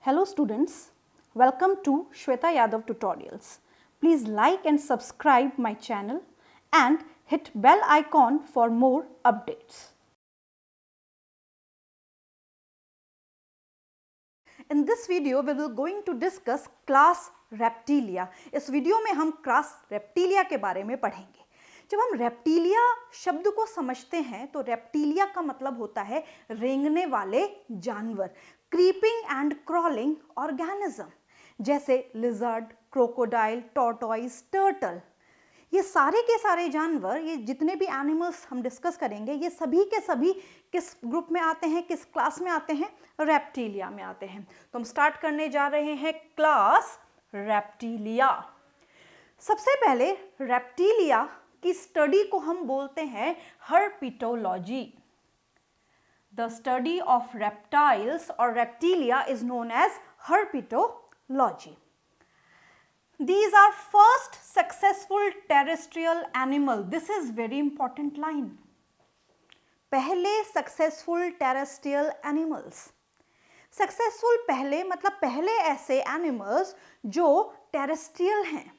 Hello students, welcome to Shweta Yadav Tutorials. Please like and subscribe my channel and hit bell icon for more updates. In this video we will going to discuss class Reptilia. इस video में हम class reptilia के बारे में पढ़ेंगे. जब हम reptilia शब्द को समझते हैं तो रेप्टिलिया का मतलब होता है रेंगने वाले जानवर, क्रीपिंग एंड क्रॉलिंग ऑर्गेनिज्म, जैसे लिजर्ड, क्रोकोडाइल, टॉर्टॉइस, टर्टल. ये सारे के सारे जानवर, ये जितने भी एनिमल्स हम डिस्कस करेंगे, ये सभी के सभी किस ग्रुप में आते हैं, किस क्लास में आते हैं? रेप्टिलिया में आते हैं. तो हम स्टार्ट करने जा रहे हैं क्लास रेप्टिलिया. सबसे पहले रेप्टिलिया की स्टडी को हम बोलते हैं herpetology. The study of reptiles और Reptilia is known as herpetology. These are first successful terrestrial animal. This is very important line. पहले successful terrestrial animals. Successful पहले मतलब पहले ऐसे animals जो terrestrial हैं.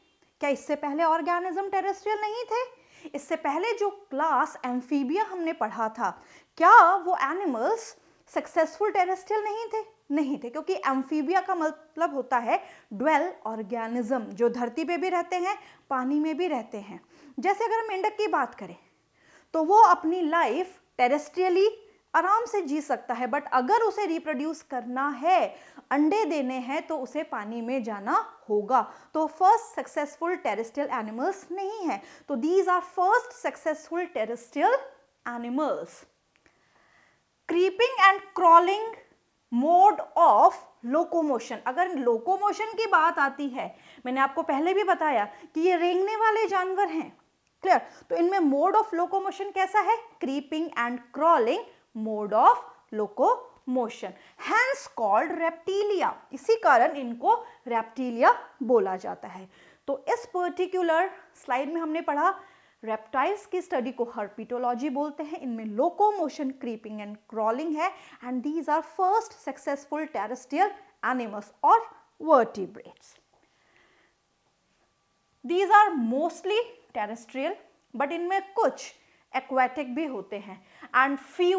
क्या इससे पहले organism terrestrial नहीं थे? इससे पहले जो क्लास एम्फीबिया हमने पढ़ा था, क्या वो एनिमल्स सक्सेसफुल टेरेस्ट्रियल नहीं थे? नहीं थे, क्योंकि एम्फीबिया का मतलब होता है ड्वेल ऑर्गेनिज्म, जो धरती पे भी रहते हैं, पानी में भी रहते हैं. जैसे अगर हम मेंढक की बात करें तो वो अपनी लाइफ टेरेस्ट्रियली आराम से जी सकता है, बट अगर उसे रिप्रोड्यूस करना है, अंडे देने हैं, तो उसे पानी में जाना होगा. तो फर्स्ट सक्सेसफुल टेरेस्ट्रियल एनिमल्स नहीं है. तो these are first successful terrestrial animals. Creeping and crawling mode of locomotion. अगर लोकोमोशन की बात आती है, मैंने आपको पहले भी बताया कि ये रेंगने वाले जानवर हैं, क्लियर? तो इनमें मोड ऑफ लोकोमोशन कैसा है? Creeping and crawling mode of locomotion, hence called reptilia. इसी कारण इनको रेप्टिलिया बोला जाता है. तो इस पर्टिकुलर स्लाइड में हमने पढ़ा रेप्टाइल्स की स्टडी को हर्पिटोलॉजी बोलते हैं. इनमें लोकोमोशन, क्रीपिंग एंड क्रॉलिंग है, and these are first successful terrestrial animals और vertebrates. These are mostly terrestrial, but इनमें कुछ एक्वेटिक भी होते हैं एंड फ्यू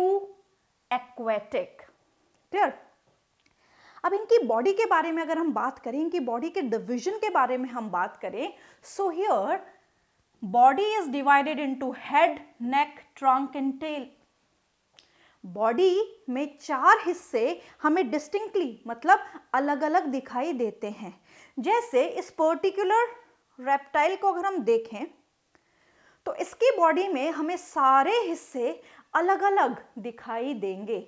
एक्वेटिक. क्लियर? अब इनकी बॉडी के बारे में अगर हम बात करें, इनकी बॉडी के डिवीजन के बारे में हम बात करें, so here body is divided into head, neck, trunk and tail. Body में 4 हिस्से हमें डिस्टिंक्टली मतलब अलग अलग दिखाई देते हैं. जैसे इस पर्टिकुलर रेप्टाइल को अगर हम देखें तो इसकी बॉडी में हमें सारे हिस्से अलग अलग दिखाई देंगे.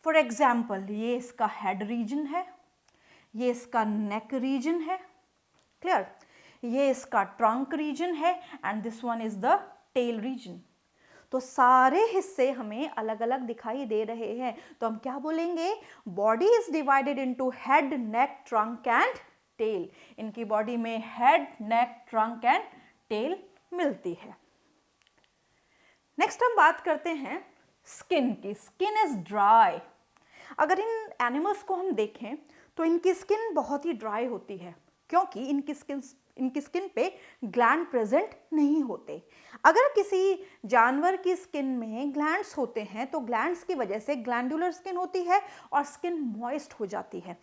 फॉर एग्जाम्पल, ये इसका हेड रीजन है, ये इसका नेक रीजन है, क्लियर? ये इसका ट्रंक रीजन है and this one is the tail region. तो सारे हिस्से हमें अलग अलग दिखाई दे रहे हैं. तो हम क्या बोलेंगे? Body is divided into head, neck, trunk and tail. इनकी बॉडी में head, neck, trunk and tail मिलती है. नेक्स्ट हम बात करते हैं स्किन की. Skin is dry. अगर इन एनिमल्स को हम देखें तो इनकी स्किन बहुत ही ड्राई होती है, क्योंकि इनकी स्किन पे ग्लैंड प्रेजेंट नहीं होते. अगर किसी जानवर की स्किन में ग्लैंड्स होते हैं तो ग्लैंड्स की वजह से ग्लैंडुलर स्किन होती है और स्किन मॉइस्ट हो जाती है.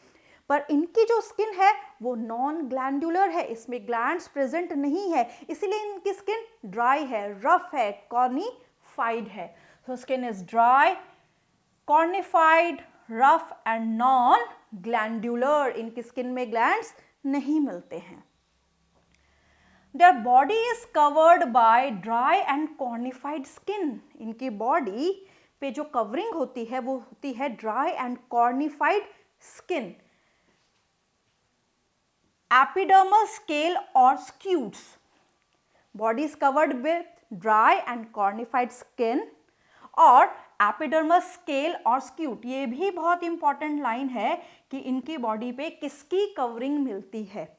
पर इनकी जो स्किन है वो नॉन ग्लैंडुलर है, इसमें ग्लैंड्स प्रेजेंट नहीं है, इसीलिए इनकी स्किन ड्राई है, रफ है, कॉर्निफाइड है. So skin is dry, cornified, rough and non glandular. इनकी स्किन में ग्लैंड्स नहीं मिलते हैं. Their body is covered by dry and cornified skin. इनकी बॉडी पे जो कवरिंग होती है वो होती है dry and cornified skin. Epidermal scale or scutes. Body is covered with dry and cornified skin और एपिडर्मल स्केल और स्क्यूट. ये भी बहुत इंपॉर्टेंट लाइन है कि इनकी बॉडी पे किसकी कवरिंग मिलती है.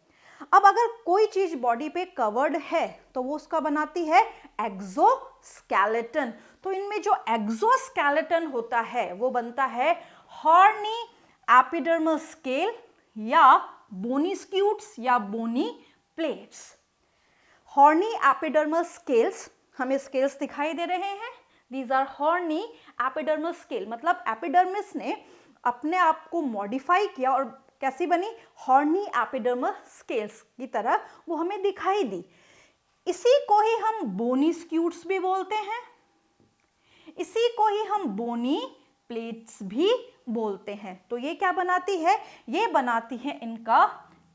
अब अगर कोई चीज बॉडी पे कवर्ड है तो वो उसका बनाती है एक्सोस्केलेटन. तो इनमें जो एक्सोस्केलेटन होता है वो बनता है हॉर्नी एपिडर्मल स्केल या बोनी स्क्यूट्स या bony plates. Horny epidermal scales, हमें स्केल्स दिखाई दे रहे हैं, these are horny epidermal scale, मतलब एपिडर्मिस ने अपने आप को मॉडिफाई किया और कैसी बनी, हॉर्नी एपिडर्मल स्केल्स की तरह वो हमें दिखाई दी। इसी को ही हम बोनी स्क्यूट्स भी बोलते हैं, इसी को ही हम बोनी प्लेट्स भी बोलते हैं। तो ये क्या बनाती है, ये बनाती है इनका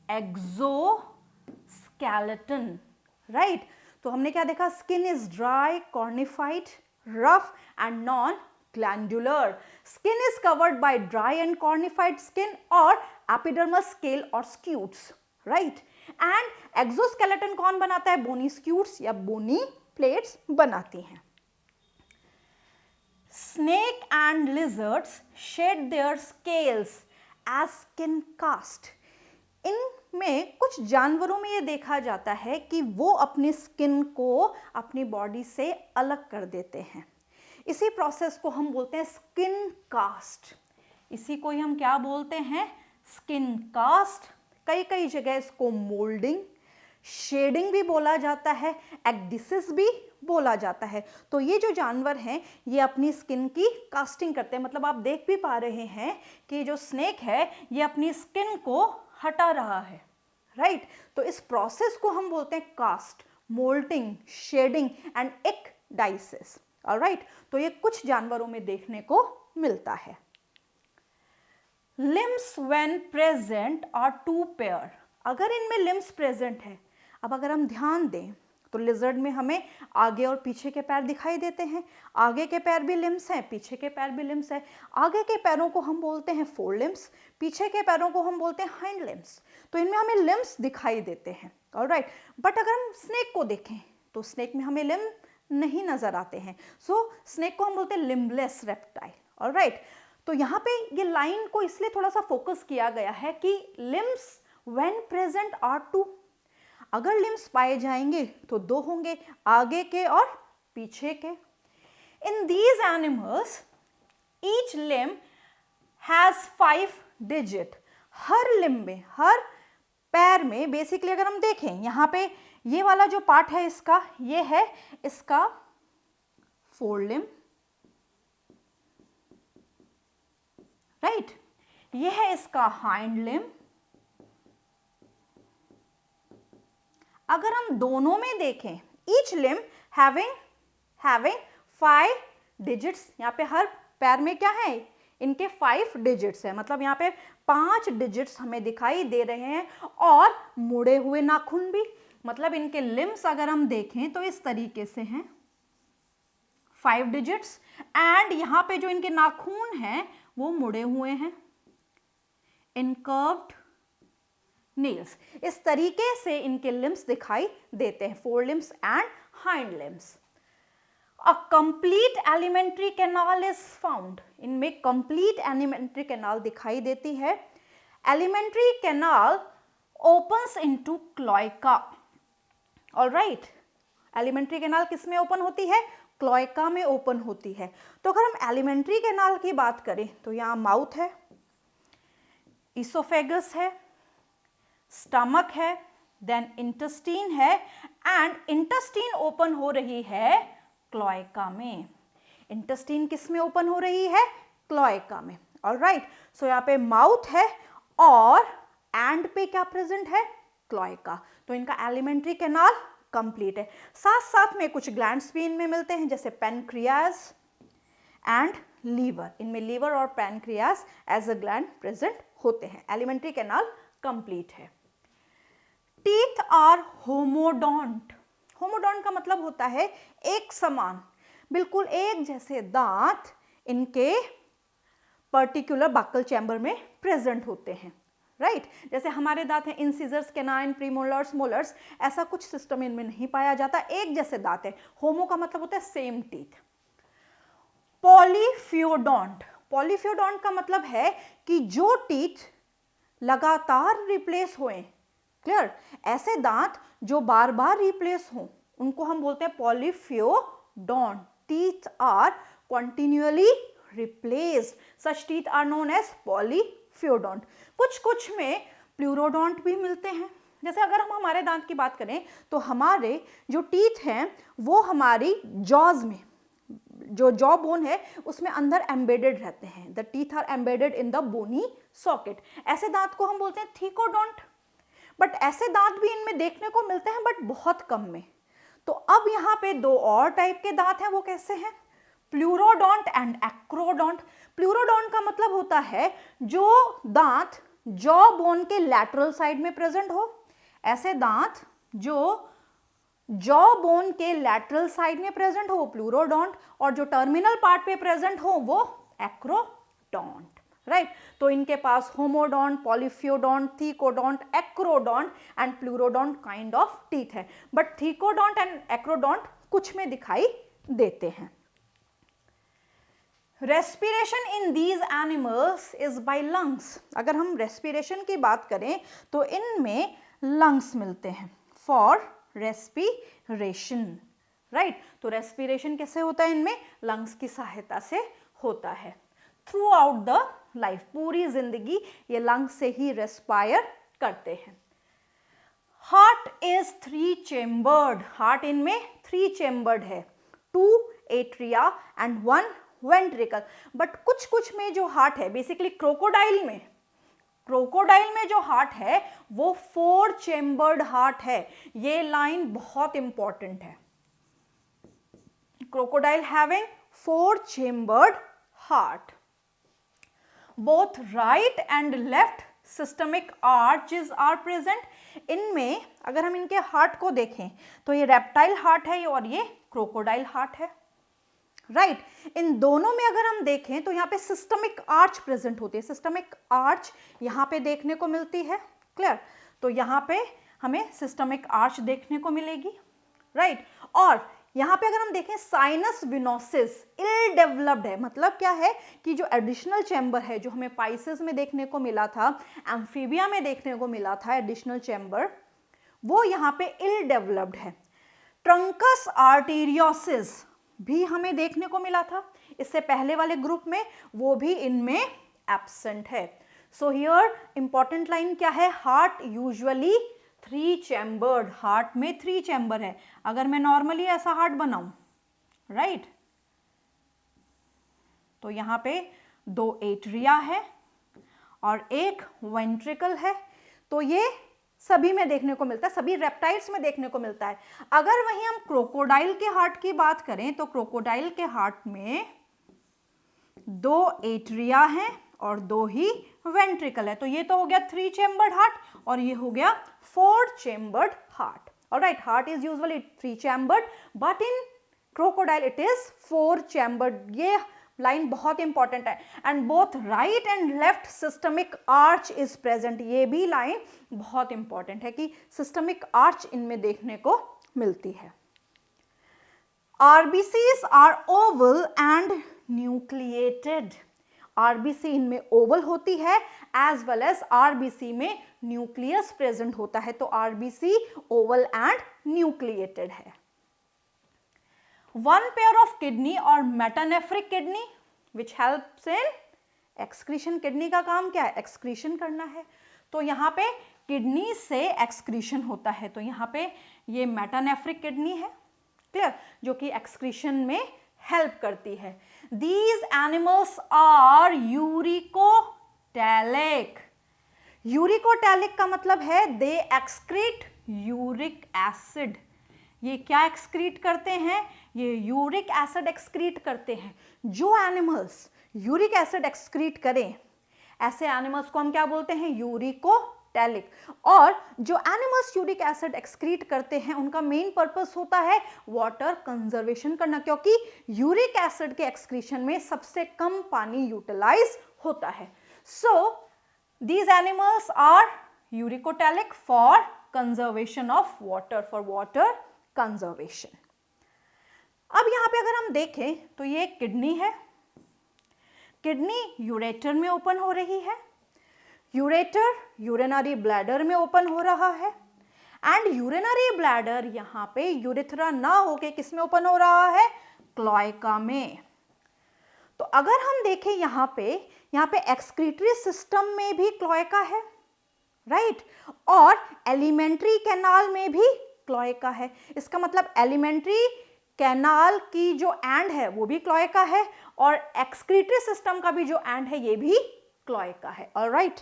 एक्सोस्केलेटन, राइट। तो हमने क्या देखा, skin is dry, cornified, rough and non glandular. Skin is covered by dry and cornified skin or epidermal scale or scutes, right? And exoskeleton कौन बनाता है, bony scutes या bony plates बनाती हैं। Snake and lizards shed their scales as skin cast. इनमें कुछ जानवरों में ये देखा जाता है कि वो अपनी स्किन को अपनी बॉडी से अलग कर देते हैं। इसी प्रोसेस को हम बोलते हैं स्किन कास्ट। इसी को ही हम क्या बोलते हैं, स्किन कास्ट। कई कई जगह इसको मोल्डिंग, शेडिंग भी बोला जाता है, एक्डिसिस भी बोला जाता है। तो ये जो जानवर हैं ये अपनी स्किन की कास्टिंग करते हैं, मतलब आप देख भी पा रहे हैं कि जो स्नेक है ये अपनी स्किन को हटा रहा है, राइट। तो इस प्रोसेस को हम बोलते हैं cast, moulting, shedding and ecdysis, alright. तो ये कुछ जानवरों में देखने को मिलता है। Limbs when present are two pair, अगर इनमें लिम्स प्रेजेंट है, अब अगर हम ध्यान दें तो लिजर्ड में हमें आगे और पीछे के पैर दिखाई देते हैं, आगे के पैर भी लिम्स हैं, पीछे के पैर भी लिम्स हैं। आगे के पैरों को हम बोलते हैं फोर लिम्स, पीछे के पैरों को हम बोलते हैं हाइंड लिम्स। तो इनमें हमें लिम्स दिखाई देते हैं, ऑलराइट। बट अगर हम स्नेक को देखें तो स्नेक में हमें लिम्स नहीं नजर आते हैं। सो स्नेक को हम बोलते हैं लिम्बलेस रेप्टाइल, ऑलराइट। तो यहाँ पे ये लाइन को इसलिए थोड़ा सा फोकस किया गया है कि limbs when present are two, अगर लिम्स पाए जाएंगे तो दो होंगे, आगे के और पीछे के। इन these animals each limb has 5 digit. Her limb में, हर पैर में बेसिकली अगर हम देखें, यहाँ पे ये वाला जो पार्ट है इसका, ये है इसका फोर लिम्ब, राइट। ये है इसका हाइंड लिम्ब। अगर हम दोनों में देखें, ईच लिम्ब हैविंग 5 डिजिट्स, यहाँ पे हर पैर में क्या है, इनके 5 डिजिट्स है, मतलब यहाँ पे 5 डिजिट्स हमें दिखाई दे रहे हैं। और मुड़े हुए नाखून भी, मतलब इनके लिम्स अगर हम देखें तो इस तरीके से हैं, 5 डिजिट्स। एंड यहाँ पे जो इनके नाखून हैं वो मुड़े हुए हैं, इनकर्व्ड नेल्स। इस तरीके से इनके लिम्स दिखाई देते हैं, four limbs and hind limbs. A complete alimentary canal is found, इनमें कंप्लीट एलिमेंट्री कैनाल दिखाई देती है। Alimentary canal opens into cloaca, alright. Alimentary canal किस में ओपन होती है, क्लोएका में ओपन होती है। तो अगर हम एलिमेंट्री कैनाल की बात करें तो यहाँ माउथ है, इसोफेगस है, स्टमक है, देन इंटेस्टाइन है, एंड इंटेस्टाइन ओपन हो रही है क्लोएका में। इंटेस्टाइन किस में ओपन हो रही है, क्लोएका में, ऑलराइट। सो यहाँ पे माउथ है और एंड पे क्या प्रेजेंट है, क्लोएका। तो इनका एलिमेंट्री कैनाल कंप्लीट है। साथ साथ में कुछ ग्लैंड्स भी इनमें मिलते हैं, जैसे पेनक्रियास एंड लीवर। इनमें लीवर और pancreas as a gland present होते हैं। एलिमेंट्री कैनाल कंप्लीट है। Teeth are homodont. होमोडोंट का मतलब होता है एक समान, बिल्कुल एक जैसे दांत इनके पर्टिकुलर बक्कल चैम्बर में प्रेजेंट होते हैं, राइट। जैसे हमारे दांत हैं इंसिजर्स, कैनाइन, प्रीमोलर्स, मोलर्स, ऐसा कुछ सिस्टम इनमें नहीं पाया जाता, एक जैसे दांत है। होमो का मतलब होता है सेम टीथ। पॉलीफियोडोंट, पॉलीफियोडोंट का मतलब है कि जो टीथ लगातार रिप्लेस हुए, क्लियर, ऐसे दांत जो बार बार रिप्लेस हों उनको हम बोलते हैं polyphyodont. Teeth are continuously replaced, such teeth are known as polyphyodont. Polyphyodont. कुछ कुछ में प्लूरोडोंट भी मिलते हैं। जैसे अगर हम हमारे दांत की बात करें तो हमारे जो टीथ हैं वो हमारी जॉज में, जो जॉ बोन है उसमें अंदर एम्बेडेड रहते हैं। The teeth are embedded in the bony socket. ऐसे दांत को हम बोलते हैं थीकोडोंट। बट ऐसे दांत भी इनमें देखने को मिलते हैं बट बहुत कम में। तो अब यहाँ पे दो और टाइप के दांत हैं, वो कैसे हैं? Pleurodont and acrodont. प्लूरोडोंट का मतलब होता है जो दांत जॉ बोन के लैटरल साइड में प्रेजेंट हो। ऐसे दांत जो जॉ बोन के लैटरल साइड में प्रेजेंट हो प्लूरोडोंट, और जो टर्मिनल पार्ट पे प्रेजेंट हो वो एक्रोडोंट, राइट। तो इनके पास homodont, polyphyodont, thecodont, acrodont and pleurodont kind of teeth है। बट थीकोडोंट एंड एक्रोडोंट कुछ में दिखाई देते हैं। Respiration in these animals is by lungs. अगर हम रेस्पिरेशन की बात करें तो इनमें लंग्स मिलते हैं फॉर रेस्पिरेशन, राइट। तो रेस्पिरेशन कैसे होता है? इनमें लंग्स की सहायता से होता है। थ्रू आउट द लाइफ, पूरी जिंदगी ये लंग्स से ही रेस्पायर करते हैं। Heart is 3 chambered. हार्ट इनमें 3 चेम्बर्ड है, 2 एट्रिया एंड 1 वेंट्रिकल। बट कुछ कुछ में जो हार्ट है, बेसिकली क्रोकोडाइल में जो हार्ट है वो 4 चेम्बर्ड हार्ट है। ये लाइन बहुत इंपॉर्टेंट है। Crocodile having 4 chambered heart. Both right and left systemic arches are present. इनमें अगर हम इनके हार्ट को देखें तो ये रेप्टाइल हार्ट है और ये क्रोकोडाइल हार्ट है, राइट। इन दोनों में अगर हम देखें तो यहाँ पे सिस्टमिक आर्च प्रेजेंट होती है। सिस्टमिक आर्च यहाँ पे देखने को मिलती है, क्लियर। तो यहाँ पे हमें सिस्टमिक आर्च देखने को मिलेगी, राइट। और यहाँ पे अगर हम देखें साइनस विनोसिस इल डेवलप्ड है। मतलब क्या है कि जो एडिशनल चैम्बर है जो हमें पाइसेस में देखने को मिला था, एम्फीबिया में देखने को मिला था एडिशनल चैम्बर, वो यहाँ पे इल डेवलप्ड है। ट्रंकस आर्टेरियोसिस भी हमें देखने को मिला था इससे पहले वाले ग्रुप में, वो भी इनमें एब्सेंट है। सो हियर इंपॉर्टेंट लाइन क्या है? Heart usually 3 chambered. हार्ट में 3 चैम्बर है। अगर मैं नॉर्मली ऐसा हार्ट बनाऊं, राइट, तो यहां पे 2 एट्रिया है और 1 वेंट्रिकल है। तो ये सभी में देखने को मिलता है, सभी रेप्टाइल्स में देखने को मिलता है। अगर वहीं हम क्रोकोडाइल के हार्ट की बात करें तो क्रोकोडाइल के हार्ट में 2 एट्रिया हैं और 2 ही वेंट्रिकल है। तो ये तो हो गया 3 चेम्बर्ड हार्ट और ये हो गया 4 chambered heart. Alright, heart is usually 3 chambered but in crocodile it is 4 chambered. ये लाइन बहुत इंपॉर्टेंट है। And both right and left systemic arch is present. ये भी लाइन बहुत इंपॉर्टेंट है कि सिस्टमिक आर्च इनमें देखने को मिलती है। RBCs are oval and nucleated. RBC इनमें ओवल होती है एज वेल एज आरबीसी में न्यूक्लियस प्रेजेंट होता है। तो आरबीसी ओवल एंड न्यूक्लिएटेड है। One pair of kidney or metanephric kidney which helps in excretion। Kidney का काम क्या है? एक्सक्रीशन करना है। तो यहाँ पे किडनी से एक्सक्रीशन होता है। तो यहाँ पे ये मेटानेफ्रिक किडनी है, क्लियर, जो कि एक्सक्रीशन में हेल्प करती है। These animals are uricotelic. Uricotelic का मतलब है दे एक्सक्रीट यूरिक एसिड। ये क्या एक्सक्रीट करते हैं? ये यूरिक एसिड एक्सक्रीट करते हैं। जो एनिमल्स यूरिक एसिड एक्सक्रीट करें ऐसे एनिमल्स को हम क्या बोलते हैं? यूरिकोटैलिक। और जो एनिमल्स यूरिक एसिड एक्सक्रीट करते हैं उनका मेन पर्पस होता है वाटर कंजर्वेशन करना, क्योंकि यूरिक एसिड के एक्सक्रीशन में सबसे कम पानी यूटिलाइज होता है। सो these animals are uricotelic for conservation of water, for water conservation. अब यहां पे अगर हम देखें तो ये किडनी है। किडनी यूरेटर में ओपन हो रही है। यूरेटर यूरिनरी ब्लैडर में ओपन हो रहा है एंड यूरिनरी ब्लैडर यहां पे यूरिथ्रा ना होके किस में ओपन हो रहा है? क्लोएका में। तो अगर हम देखें यहां पे यहाँ पे एक्सक्रीटरी सिस्टम में भी क्लोएका है, राइट, और एलिमेंट्री कैनाल में भी क्लोएका है। इसका मतलब एलिमेंट्री कैनाल की जो एंड है वो भी क्लोएका है और एक्सक्रीटरी सिस्टम का भी जो एंड है ये भी क्लोएका है। Alright,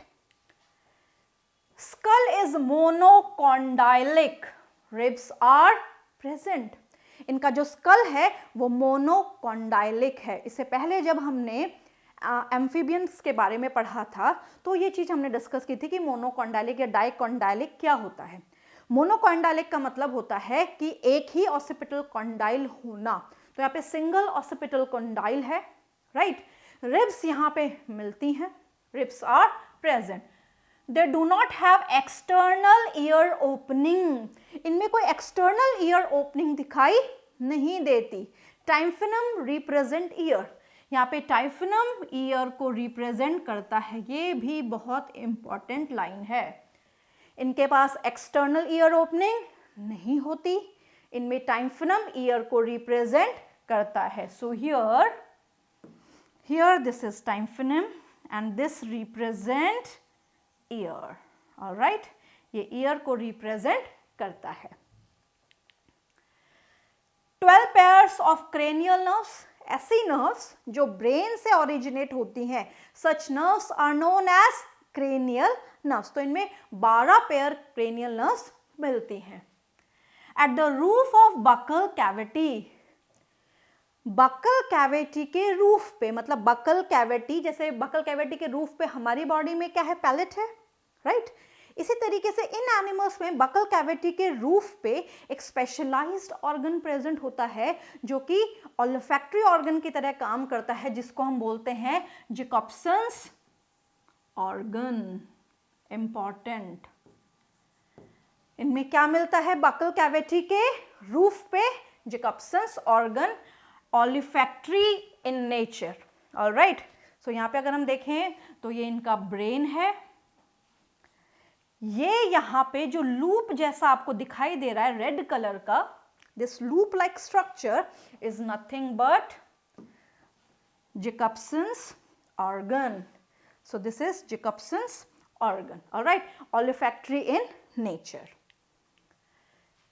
skull is monocondylic, ribs are present. इनका जो स्कल है वो मोनोकॉन्डाइलिक है। इससे पहले जब हमने एम्फीबियंस के बारे में पढ़ा था तो ये चीज हमने डिस्कस की थी कि मोनोकॉन्डाइलिक या डाइकॉन्डाइलिक क्या होता है। मोनोकॉन्डाइलिक का मतलब होता है कि एक ही ऑसिपिटल कॉन्डाइल होना। तो यहाँ पे सिंगल ऑसिपिटल कॉन्डाइल है, राइट। रिब्स यहाँ पे मिलती हैं, ribs are present. They do not have external ear opening, इनमें कोई एक्सटर्नल ईयर ओपनिंग दिखाई नहीं देती। टाइम्फिनम रिप्रेजेंट ईयर, यहाँ पे टाइम्फिनम ईयर को रिप्रेजेंट करता है, ये भी बहुत इंपॉर्टेंट लाइन है। इनके पास एक्सटर्नल ईयर ओपनिंग नहीं होती, इनमें टाइम्फिनम ईयर को रिप्रेजेंट करता है। So here this is tympanum and this represent ear. Alright, ये ईयर को रिप्रेजेंट करता है। 12 पेयर्स ऑफ क्रेनियल नर्व्स, ऐसी नर्व्स जो ब्रेन से ओरिजिनेट होती हैं, such nerves are known as cranial nerves. तो इनमें 12 पेयर क्रेनियल नर्व्स मिलती हैं। At the roof of buccal cavity, buccal cavity के रूफ पे, मतलब बकल कैविटी, जैसे बकल कैविटी के रूफ पे हमारी बॉडी में क्या है, पैलेट है, राइट। इसी तरीके से इन एनिमल्स में बकल कैविटी के रूफ पे एक स्पेशलाइज्ड ऑर्गन प्रेजेंट होता है जो कि ऑल्फैक्टरी ऑर्गन की तरह काम करता है, जिसको हम बोलते हैं जैकब्सन्स ऑर्गन। इंपॉर्टेंट, इनमें क्या मिलता है, बकल कैविटी के रूफ पे Jacobson's organ, olfactory in nature. Alright, so यहाँ पे अगर हम देखें तो ये इनका ब्रेन है। ये यहाँ पे जो लूप जैसा आपको दिखाई दे रहा है रेड कलर का, this loop like structure is nothing but Jacobson's organ. So this is Jacobson's organ, all right, olfactory in nature.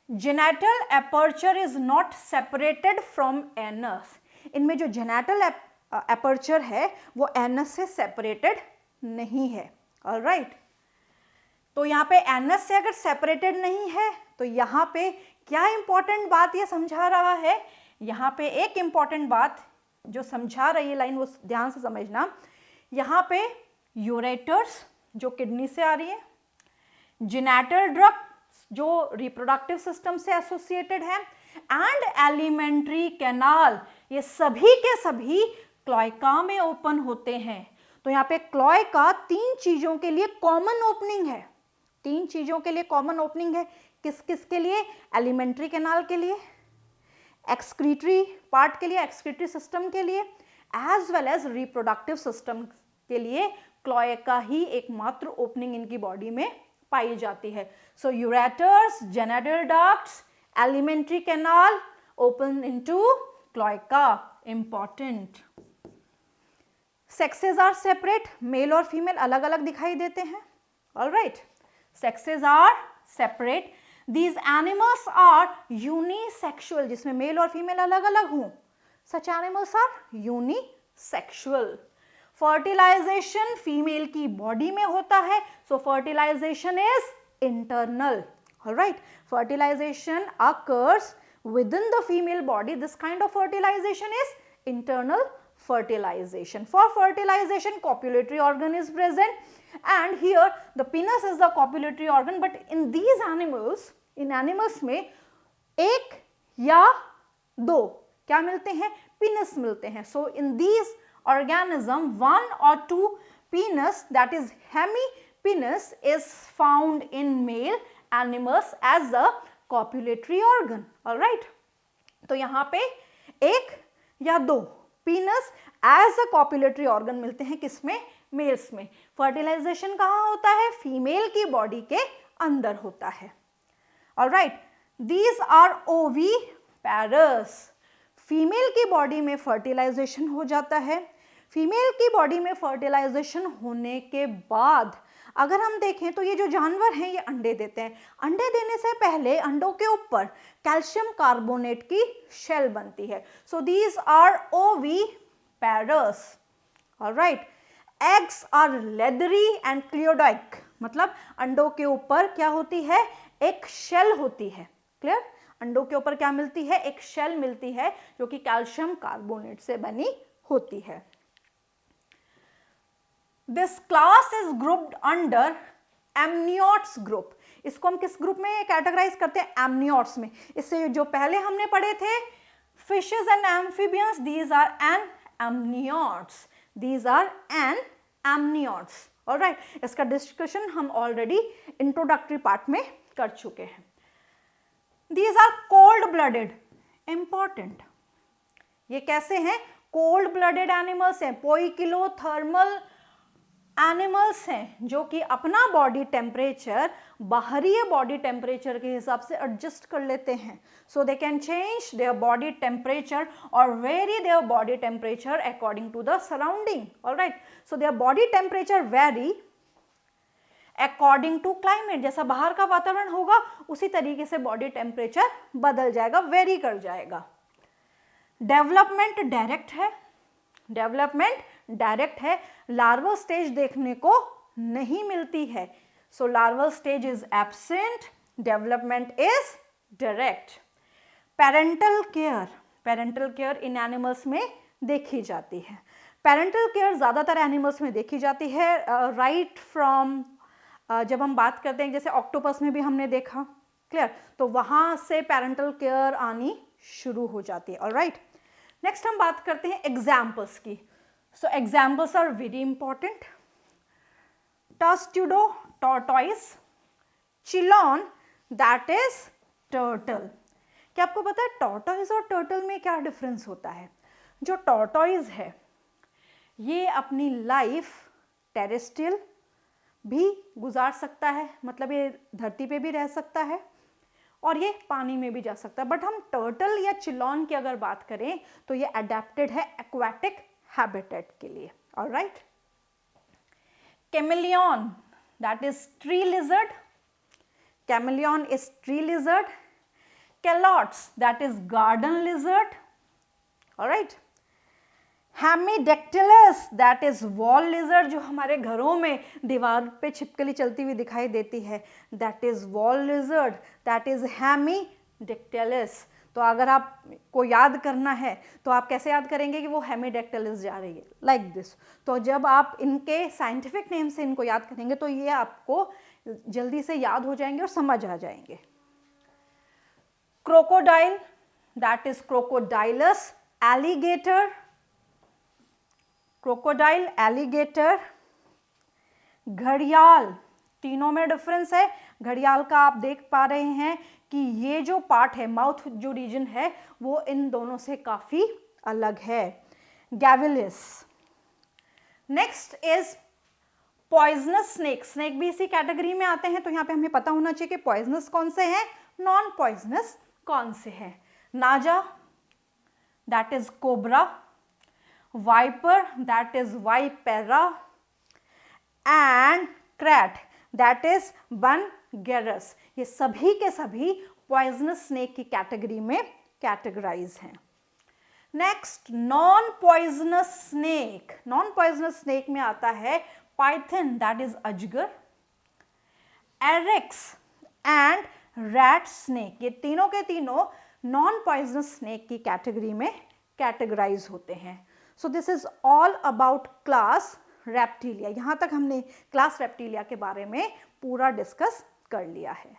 Genital aperture is not separated from anus. इनमें जो genital aperture है वो anus से separated नहीं है, all right. तो यहाँ पे anus से अगर separated नहीं है तो यहाँ पे क्या important बात ये समझा रहा है, यहाँ पे एक important बात जो समझा रही है लाइन वो ध्यान से समझना। यहाँ पे यूरेटर्स जो किडनी से आ रही है, जेनेटल ड्रक्ट जो रिप्रोडक्टिव सिस्टम से एसोसिएटेड है, एंड एलिमेंट्री कैनाल, ये सभी के सभी क्लोएका में ओपन होते हैं। तो यहाँ पे क्लोएका 3 चीजों के लिए कॉमन ओपनिंग है, 3 चीजों के लिए कॉमन ओपनिंग है। किस किस के लिए, एलिमेंट्री कैनाल के लिए, एक्सक्रीटरी पार्ट के लिए, एक्सक्रीटरी सिस्टम के लिए, as well as reproductive system के लिए क्लोएका ही एकमात्र ओपनिंग इनकी बॉडी में पाई जाती है। So ureters, genital ducts, alimentary canal open into cloaca. Important, sexes are separate, male और फीमेल अलग अलग दिखाई देते हैं। Alright, sexes are separate, these animals are unisexual, जिसमें मेल और फीमेल अलग अलग हों, such animals are unisexual. Fertilisation female की बॉडी में होता है, so fertilisation is internal. Alright, fertilisation occurs within the female body. This kind of fertilization is internal fertilization. For fertilization, copulatory organ is present, and here the penis is the copulatory organ. But in these animals, in animals में एक या दो क्या मिलते हैं, penis मिलते हैं. So in these organism, 1 or 2 penis, that is hemipenis, is found in male animals as a copulatory organ. All right, तो यहाँ पे एक या दो penis as a copulatory organ मिलते हैं, किसमें, मेल्स में. फर्टिलाइजेशन कहाँ होता है, फीमेल की बॉडी के अंदर होता है. ऑलराइट, दीज आर ओवी पैरस. फीमेल की बॉडी में फर्टिलाइजेशन हो जाता है. फीमेल की बॉडी में फर्टिलाइजेशन होने के बाद अगर हम देखें तो ये जो जानवर हैं ये अंडे देते हैं। अंडे देने से पहले अंडों के ऊपर कैल्शियम कार्बोनेट की शेल बनती है। So these are oviparous, alright. Eggs are leathery and cleidoic, मतलब अंडों के ऊपर क्या होती है, एक शेल होती है। क्लियर? अंडों के ऊपर क्या मिलती है, एक शेल मिलती है जो कि कैल्शियम कार्बोनेट से बनी होती है। This class is grouped under amniotes group. इसको हम किस ग्रुप में कैटेगराइज करते हैं, एमनियोट्स में। इससे जो पहले हमने पढ़े थे fishes and amphibians, these are anamniotes, these are anamniotes, alright. इसका डिस्कशन हम ऑलरेडी इंट्रोडक्टरी पार्ट में कर चुके हैं। These are cold blooded, important। ये कैसे हैं, कोल्ड ब्लडेड एनिमल्स हैं, पोइकिलोथर्मल एनिमल्स हैं जो कि अपना बॉडी टेम्परेचर बाहरी बॉडी टेम्परेचर के हिसाब से एडजस्ट कर लेते हैं। So they can change their body temperature और vary their body temperature according to the surrounding, alright. So their body temperature vary according to climate, जैसा बाहर का वातावरण होगा उसी तरीके से बॉडी टेम्परेचर बदल जाएगा, वेरी कर जाएगा। डेवलपमेंट डायरेक्ट है, डेवलपमेंट डायरेक्ट है, लार्वल स्टेज देखने को नहीं मिलती है। So larval stage is absent, development is direct. Parental care, parental care in animals में देखी जाती है। पेरेंटल केयर ज़्यादातर एनिमल्स में देखी जाती है, राइट फ्रॉम जब हम बात करते हैं, जैसे ऑक्टोपस में भी हमने देखा, क्लियर, तो वहाँ से पेरेंटल केयर आनी शुरू हो जाती है, ऑलराइट। नेक्स्ट हम बात करते हैं एग्जाम्पल्स की। So examples are very important. Testudo tortoise, Chelone that is turtle. क्या आपको पता है टॉर्टॉइस और टर्टल में क्या डिफरेंस होता है? जो टॉर्टॉइस है ये अपनी लाइफ टेरेस्ट्रियल भी गुजार सकता है, मतलब ये धरती पे भी रह सकता है और ये पानी में भी जा सकता है। बट हम टर्टल या चिलॉन की अगर बात करें तो ये अडेप्टेड है एक्वाटिक हैबिटेट के लिए, alright. Chameleon that is tree lizard, chameleon is tree lizard. Calotes that is garden lizard, alright. Hemidactylus that is wall lizard, जो हमारे घरों में दीवार पे छिपकली चलती हुई दिखाई देती है, that is wall lizard, that is Hemidactylus. तो अगर आपको याद करना है तो आप कैसे याद करेंगे कि वो हेमीडेक्टिलस जा रही है, लाइक दिस। तो जब आप इनके साइंटिफिक नेम से इनको याद करेंगे तो ये आपको जल्दी से याद हो जाएंगे और समझ आ जाएंगे। Crocodile that is Crocodylus, alligator, crocodile, alligator. घड़ियाल, तीनों में डिफरेंस है। घड़ियाल का आप देख पा रहे हैं कि ये जो पार्ट है, माउथ जो रीजन है, वो इन दोनों से काफी अलग है। Gavialis. Next is poisonous snake, snake भी इसी कैटेगरी में आते हैं, तो यहाँ पे हमें पता होना चाहिए कि पॉइजनस कौन से हैं, नॉन पॉइजनस कौन से हैं। Naja that is cobra, viper that is Vipera and krait that is Bungarus. ये सभी के सभी पॉइजनस स्नेक की कैटेगरी में कैटेगराइज हैं। Next non poisonous snake, non poisonous snake में आता है पाइथन दैट इज अजगर, एरेक्स एंड रैट स्नेक। ये तीनों के तीनों नॉन पॉइजनस स्नेक की कैटेगरी में कैटेगराइज होते हैं। So this is all about class reptilia. यहाँ तक हमने क्लास रेप्टिलिया के बारे में पूरा डिस्कस कर लिया है।